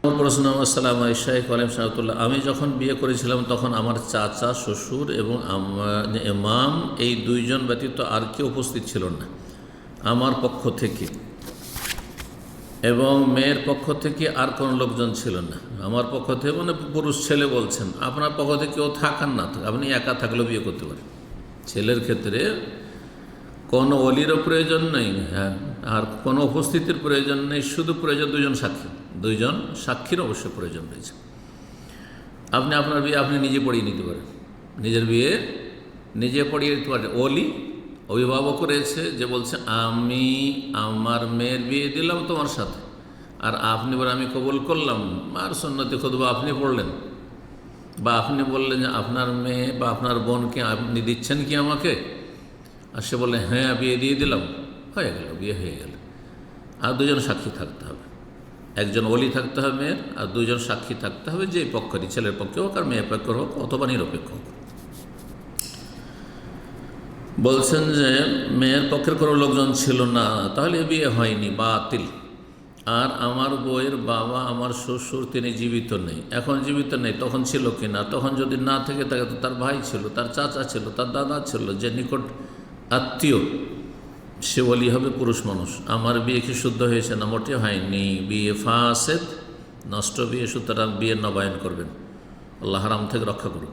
আমার প্রশ্ন, আসসালামু আলাইকুম শাইখ ওয়ালাইকুম সালাতুল্লাহ। আমি যখন বিয়ে করেছিলাম তখন আমার চাচা, শ্বশুর এবং ইমাম এই দুইজন ব্যতীত আর কেউ উপস্থিত ছিল না আমার পক্ষ থেকে, এবং মেয়ের পক্ষ থেকে আর কোনো লোকজন ছিল না। আমার পক্ষ থেকে মানে পুরুষ ছেলে বলছেন, আপনার পক্ষ থেকে কেউ থাকার না থাক, আপনি একা থাকলেও বিয়ে করতে পারেন। ছেলের ক্ষেত্রে কোনো অলিরও প্রয়োজন নেই, হ্যাঁ, আর কোনো উপস্থিতির প্রয়োজন নেই, শুধু প্রয়োজন দুইজন সাক্ষীর অবশ্য প্রয়োজন রয়েছে। আপনি আপনার বিয়ে আপনি নিজে পড়িয়ে নিতে পারেন, নিজের বিয়ে নিজে পড়িয়ে নিতে পারেন। অভিভাবক রয়েছে যে বলছে আমি আমার মেয়ের বিয়ে দিলাম তোমার সাথে, আর আপনি বলে আমি কবুল করলাম, আর সুন্নতে খুতবা আপনি পড়লেন, বা আপনি বললেন যে আপনার মেয়ে বা আপনার বোনকে আপনি দিচ্ছেন কি আমাকে, আর সে বললেন হ্যাঁ বিয়ে দিয়ে দিলাম, হয়ে গেল, বিয়ে হয়ে গেল। আর দুজন সাক্ষী থাকতে হবে, একজন ওলি থাকতে হবে মেয়ের, আর দুজন সাক্ষী থাকতে হবে, যে পক্ষেরই, ছেলের পক্ষে হোক আর মেয়ের পক্ষে হোক, অথবা নিরপেক্ষ হোক। বলছেন যে মেয়ের পক্ষের কোনো লোকজন ছিল না, তাহলে বিয়ে হয়নি, বাতিল। আর আমার বউয়ের বাবা, আমার শ্বশুর, তিনি জীবিত নেই, এখন জীবিত নেই, তখন ছিল কি না? তখন যদি না থেকে থাকে তো তার ভাই ছিল, তার চাচা ছিল, তার দাদা ছিল, যে নিকট আত্মীয়, সে ওলি হবে, পুরুষ মানুষ। আমার বিয়ে কি শুদ্ধ হয়েছে না? মোটে হয়নি, বিয়ে ফাসেদ, নষ্ট বিয়ে, সুতরাং বিয়ে নবায়ন করবেন। আল্লাহ হারাম থেকে রক্ষা করুন।